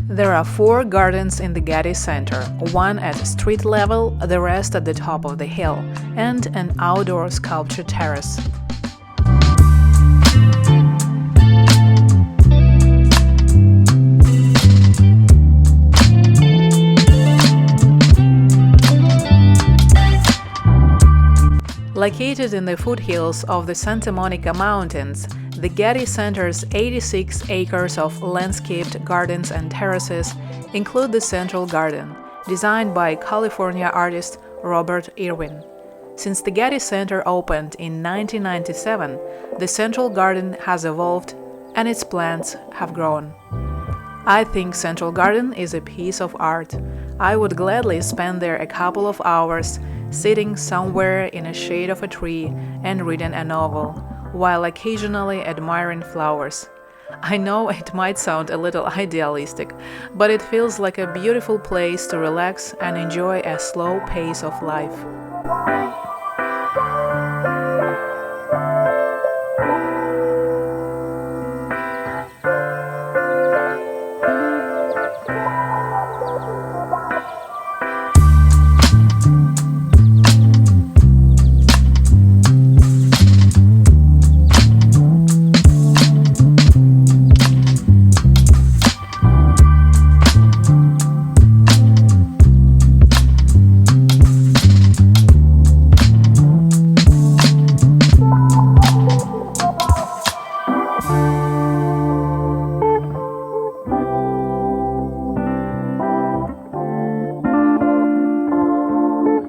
There are 4 gardens in the Getty Center, one at street level, the rest at the top of the hill, and an outdoor sculpture terrace. Located in the foothills of the Santa Monica Mountains, the Getty Center's 86 acres of landscaped gardens and terraces include the Central Garden, designed by California artist Robert Irwin. Since the Getty Center opened in 1997, the Central Garden has evolved and its plants have grown. I think Central Garden is a piece of art. I would gladly spend there a couple of hours sitting somewhere in a shade of a tree and reading a novel, while occasionally admiring flowers. I know it might sound a little idealistic, but it feels like a beautiful place to relax and enjoy a slow pace of life.